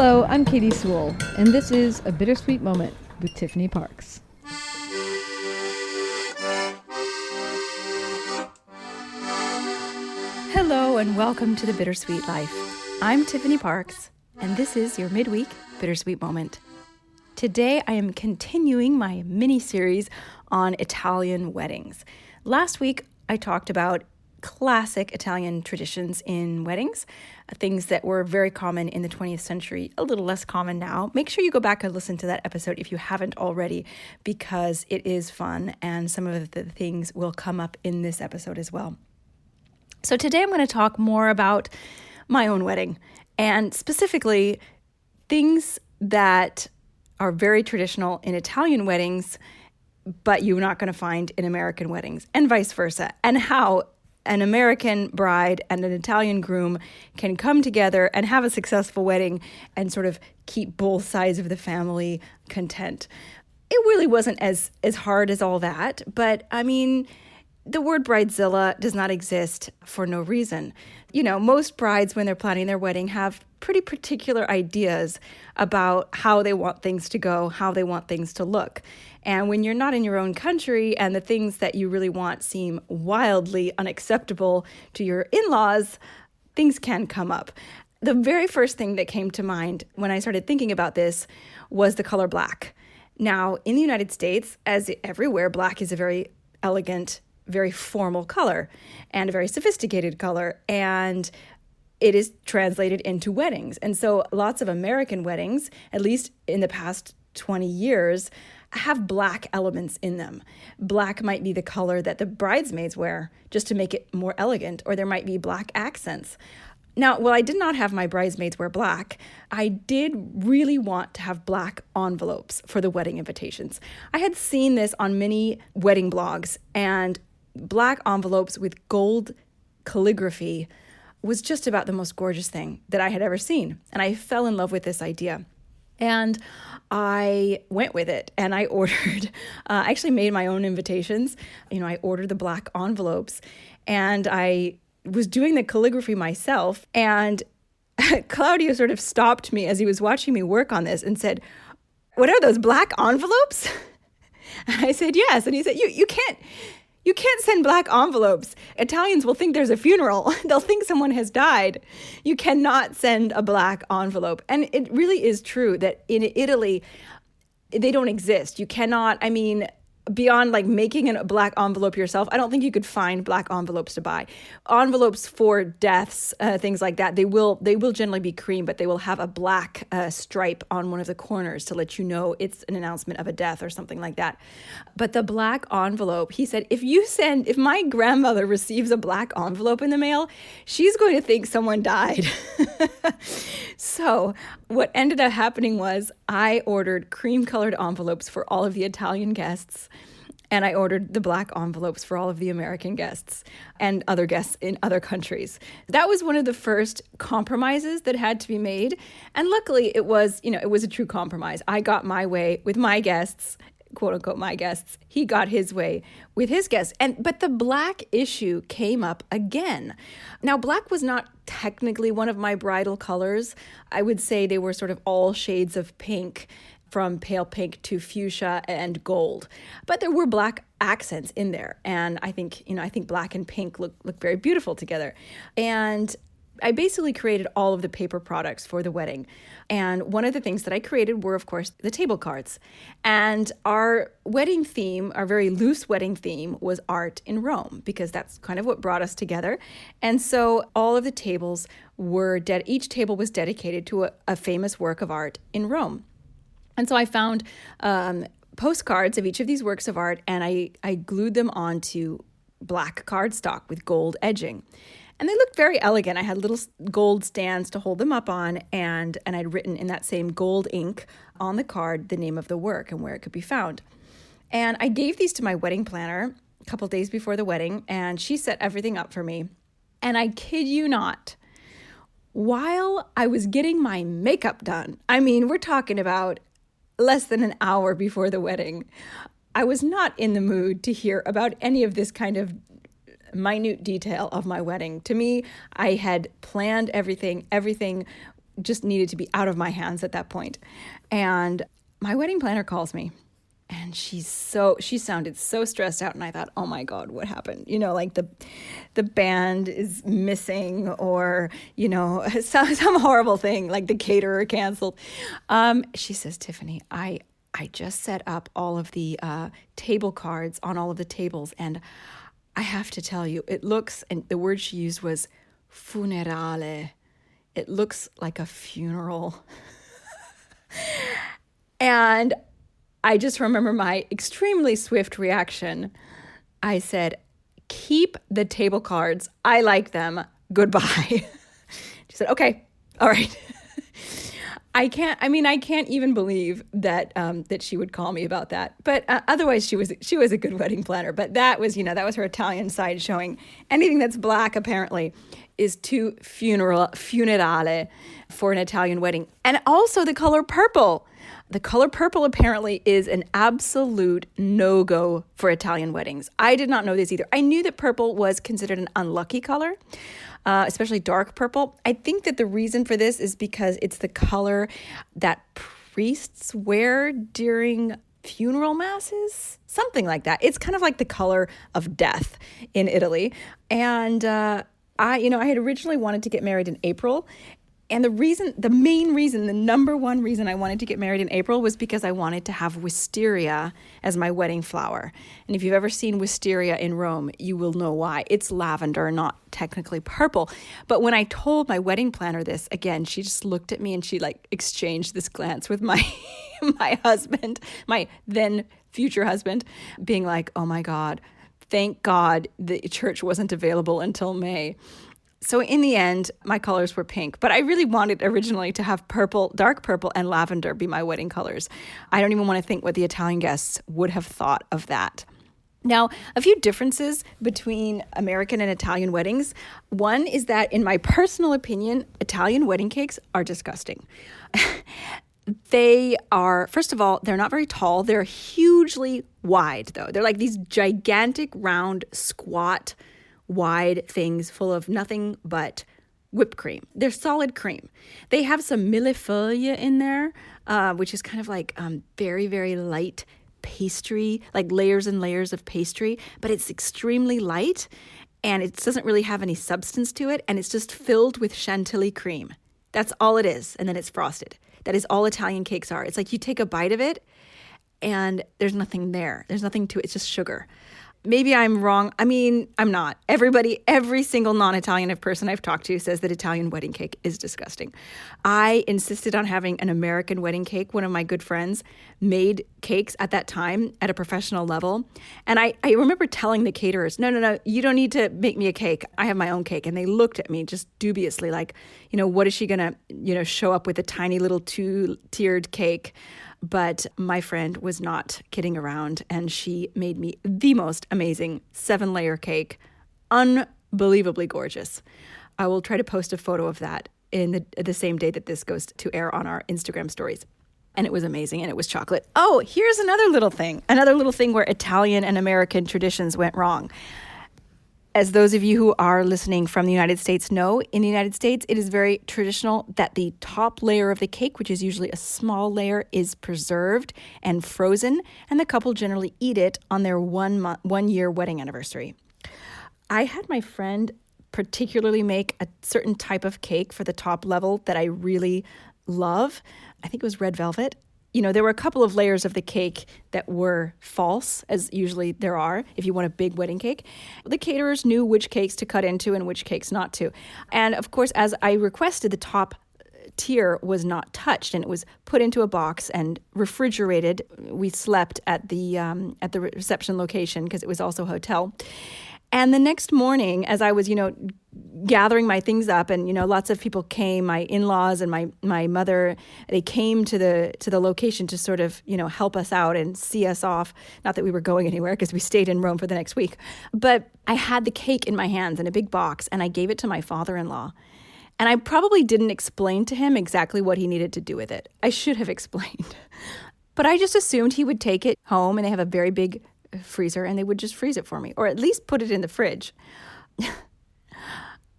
Hello, I'm Katie Sewell, and this is A Bittersweet Moment with Tiffany Parks. Hello and welcome to The Bittersweet Life. I'm Tiffany Parks, and this is your midweek Bittersweet Moment. Today I am continuing my mini-series on Italian weddings. Last week I talked about classic Italian traditions in weddings, things that were very common in the 20th century, a little less common now. Make sure you go back and listen to that episode if you haven't already, because it is fun and some of the things will come up in this episode as well. So today I'm going to talk more about my own wedding and specifically things that are very traditional in Italian weddings, but you're not going to find in American weddings and vice versa, and how an American bride and an Italian groom can come together and have a successful wedding and sort of keep both sides of the family content. It really wasn't as hard as all that, but I mean, the word bridezilla does not exist for no reason. You know, most brides, when they're planning their wedding, have pretty particular ideas about how they want things to go, how they want things to look. And when you're not in your own country and the things that you really want seem wildly unacceptable to your in-laws, things can come up. The very first thing that came to mind when I started thinking about this was the color black. Now, in the United States, as everywhere, black is a very elegant, very formal color and a very sophisticated color, and it is translated into weddings. And so lots of American weddings, at least in the past 20 years, have black elements in them. Black might be the color that the bridesmaids wear just to make it more elegant, or there might be black accents. Now, while I did not have my bridesmaids wear black, I did really want to have black envelopes for the wedding invitations. I had seen this on many wedding blogs, and black envelopes with gold calligraphy was just about the most gorgeous thing that I had ever seen. And I fell in love with this idea. And I went with it and I ordered, I actually made my own invitations. You know, I ordered the black envelopes and I was doing the calligraphy myself. And Claudio sort of stopped me as he was watching me work on this and said, "What are those black envelopes?" And I said, "Yes." And he said, You can't send black envelopes. Italians will think there's a funeral. They'll think someone has died. You cannot send a black envelope. And it really is true that in Italy, they don't exist. You cannot, beyond like making a black envelope yourself, I don't think you could find black envelopes to buy. Envelopes for deaths, things like that, they will generally be cream, but they will have a black stripe on one of the corners to let you know it's an announcement of a death or something like that. But the black envelope, he said, if my grandmother receives a black envelope in the mail, she's going to think someone died. So what ended up happening was I ordered cream-colored envelopes for all of the Italian guests, and I ordered the black envelopes for all of the American guests and other guests in other countries. That was one of the first compromises that had to be made. And luckily it was a true compromise. I got my way with my guests, quote unquote, my guests. He got his way with his guests. But the black issue came up again. Now, black was not technically one of my bridal colors. I would say they were sort of all shades of pink, from pale pink to fuchsia and gold. But there were black accents in there. And I think black and pink look very beautiful together. And I basically created all of the paper products for the wedding. And one of the things that I created were, of course, the table cards. And our wedding theme, our very loose wedding theme, was art in Rome, because that's kind of what brought us together. And so all of the tables each table was dedicated to a famous work of art in Rome. And so I found postcards of each of these works of art, and I glued them onto black cardstock with gold edging. And they looked very elegant. I had little gold stands to hold them up on, and I'd written in that same gold ink on the card the name of the work and where it could be found. And I gave these to my wedding planner a couple days before the wedding, and she set everything up for me. And I kid you not, while I was getting my makeup done, we're talking about less than an hour before the wedding, I was not in the mood to hear about any of this kind of minute detail of my wedding. To me, I had planned everything just needed to be out of my hands at that point. And my wedding planner calls me. And she sounded so stressed out, and I thought, oh my God, what happened? Like the band is missing, or some horrible thing, like the caterer canceled. She says, Tiffany, I just set up all of the table cards on all of the tables, and I have to tell you, it looks, and the word she used was funerale. It looks like a funeral. And I just remember my extremely swift reaction. I said, keep the table cards. I like them. Goodbye. She said, okay, all right. I can't even believe that that she would call me about that. But otherwise, she was a good wedding planner. But that was her Italian side showing. Anything that's black, apparently, is too funerale for an Italian wedding. And also the color purple. The color purple apparently is an absolute no-go for Italian weddings. I did not know this either. I knew that purple was considered an unlucky color, especially dark purple. I think that the reason for this is because it's the color that priests wear during funeral masses, something like that. It's kind of like the color of death in Italy. And I had originally wanted to get married in April. And the number one reason I wanted to get married in April was because I wanted to have wisteria as my wedding flower. And if you've ever seen wisteria in Rome, you will know why. It's lavender, not technically purple. But when I told my wedding planner this, again, she just looked at me and she exchanged this glance with my my husband, my then future husband, being like, oh my God, thank God the church wasn't available until May. So in the end, my colors were pink, but I really wanted originally to have purple, dark purple, and lavender be my wedding colors. I don't even want to think what the Italian guests would have thought of that. Now, a few differences between American and Italian weddings. One is that, in my personal opinion, Italian wedding cakes are disgusting. They are, first of all, they're not very tall. They're hugely wide, though. They're like these gigantic, round, squat, wide things full of nothing but whipped cream. They're solid cream. They have some millefeuille in there, which is kind of like very, very light pastry, like layers and layers of pastry, but it's extremely light and it doesn't really have any substance to it, and it's just filled with chantilly cream. That's all it is, and then it's frosted. That is all Italian cakes are. It's like you take a bite of it and there's nothing there. There's nothing to it. It's just sugar. Maybe I'm wrong. I mean, I'm not. Every single non-Italian person I've talked to says that Italian wedding cake is disgusting. I insisted on having an American wedding cake. One of my good friends made cakes at that time at a professional level. And I remember telling the caterers, no, you don't need to make me a cake. I have my own cake. And they looked at me just dubiously like, what is she going to, show up with a tiny little 2-tiered cake? But my friend was not kidding around, and she made me the most amazing 7-layer cake, unbelievably gorgeous. I will try to post a photo of that in the same day that this goes to air on our Instagram stories. And it was amazing, and it was chocolate. Oh, here's another little thing where Italian and American traditions went wrong. As those of you who are listening from the United States know, in the United States, it is very traditional that the top layer of the cake, which is usually a small layer, is preserved and frozen, and the couple generally eat it on their 1-year wedding anniversary. I had my friend particularly make a certain type of cake for the top level that I really love. I think it was red velvet. There were a couple of layers of the cake that were false, as usually there are if you want a big wedding cake. The caterers knew which cakes to cut into and which cakes not to. And of course, as I requested, the top tier was not touched, and it was put into a box and refrigerated. We slept at the reception location because it was also a hotel. And the next morning, as I was, gathering my things up, and, lots of people came, my in-laws and my mother, they came to the location to sort of, help us out and see us off. Not that we were going anywhere because we stayed in Rome for the next week. But I had the cake in my hands in a big box, and I gave it to my father-in-law. And I probably didn't explain to him exactly what he needed to do with it. I should have explained. But I just assumed he would take it home, and they have a very big freezer, and they would just freeze it for me, or at least put it in the fridge.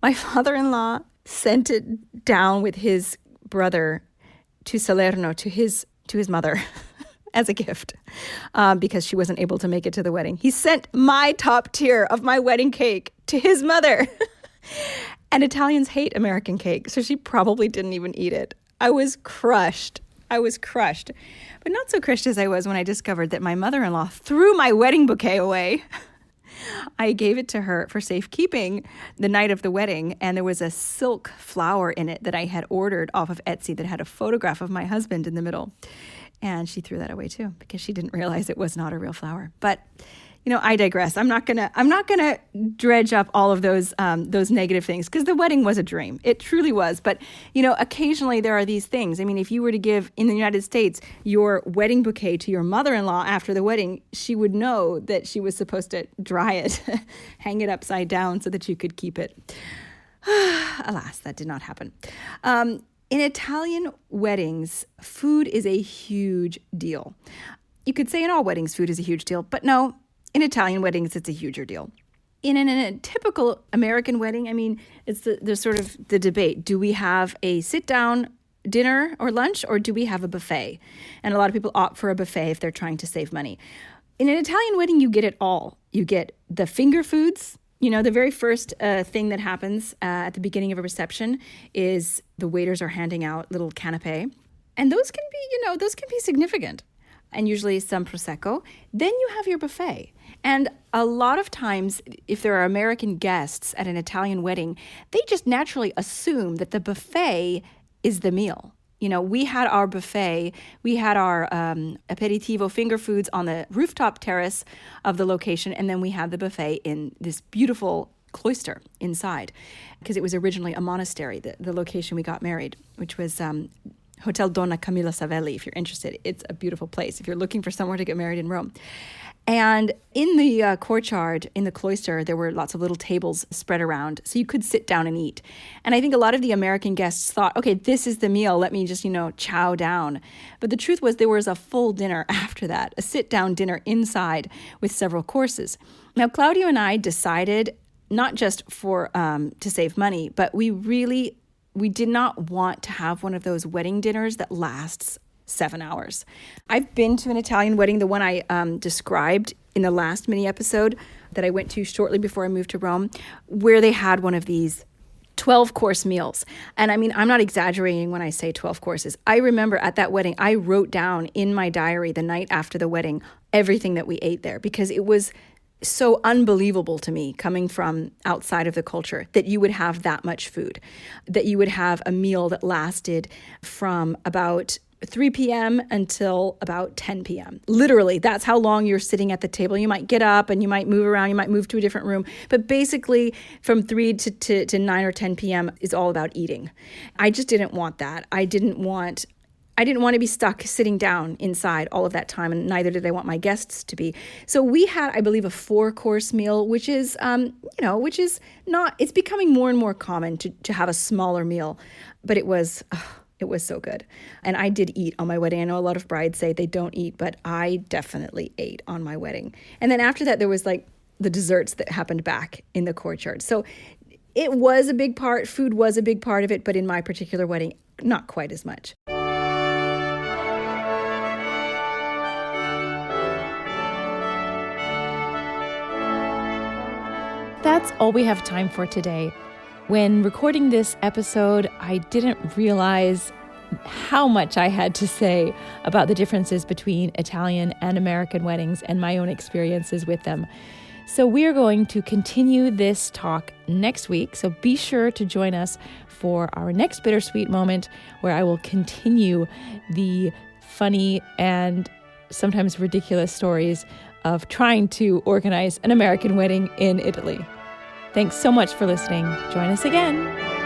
My father-in-law sent it down with his brother to Salerno, to his mother, as a gift, because she wasn't able to make it to the wedding. He sent my top tier of my wedding cake to his mother. And Italians hate American cake, so she probably didn't even eat it. I was crushed. But not so crushed as I was when I discovered that my mother-in-law threw my wedding bouquet away. I gave it to her for safekeeping the night of the wedding, and there was a silk flower in it that I had ordered off of Etsy that had a photograph of my husband in the middle. And she threw that away too because she didn't realize it was not a real flower. But I digress. I'm not gonna dredge up all of those negative things because the wedding was a dream. It truly was. But occasionally there are these things. I mean, if you were to give in the United States your wedding bouquet to your mother-in-law after the wedding, she would know that she was supposed to dry it, hang it upside down so that you could keep it. Alas, that did not happen. In Italian weddings, food is a huge deal. You could say in all weddings, food is a huge deal, but no. In Italian weddings, it's a huger deal. In a typical American wedding, I mean, it's there's sort of the debate. Do we have a sit-down dinner or lunch, or do we have a buffet? And a lot of people opt for a buffet if they're trying to save money. In an Italian wedding, you get it all. You get the finger foods. The very first thing that happens at the beginning of a reception is the waiters are handing out little canapé. And those can be significant. And usually some Prosecco. Then you have your buffet. And a lot of times, if there are American guests at an Italian wedding, they just naturally assume that the buffet is the meal. We had our buffet, we had our aperitivo finger foods on the rooftop terrace of the location, and then we had the buffet in this beautiful cloister inside, because it was originally a monastery, the location we got married, which was Hotel Donna Camilla Savelli, if you're interested. It's a beautiful place if you're looking for somewhere to get married in Rome. And in the courtyard, in the cloister, there were lots of little tables spread around, so you could sit down and eat. And I think a lot of the American guests thought, okay, this is the meal, let me just, chow down. But the truth was there was a full dinner after that, a sit-down dinner inside with several courses. Now, Claudio and I decided, not just for to save money, but we did not want to have one of those wedding dinners that lasts 7 hours. I've been to an Italian wedding, the one I described in the last mini episode that I went to shortly before I moved to Rome, where they had one of these 12-course meals. And I mean, I'm not exaggerating when I say 12 courses. I remember at that wedding, I wrote down in my diary the night after the wedding everything that we ate there, because it was so unbelievable to me, coming from outside of the culture, that you would have that much food, that you would have a meal that lasted from about 3 p.m. until about 10 p.m. Literally, that's how long you're sitting at the table. You might get up and you might move around, you might move to a different room. But basically, from 3 to 9 or 10 p.m. is all about eating. I just didn't want that. I didn't want to be stuck sitting down inside all of that time, and neither did I want my guests to be. So we had, I believe, a 4-course meal, which is not, it's becoming more and more common to have a smaller meal, but it was so good. And I did eat on my wedding. I know a lot of brides say they don't eat, but I definitely ate on my wedding. And then after that, there was like the desserts that happened back in the courtyard. So it was a big part, food was a big part of it, but in my particular wedding, not quite as much. That's all we have time for today. When recording this episode, I didn't realize how much I had to say about the differences between Italian and American weddings and my own experiences with them. So we're going to continue this talk next week. So be sure to join us for our next Bittersweet moment, where I will continue the funny and sometimes ridiculous stories of trying to organize an American wedding in Italy. Thanks so much for listening. Join us again.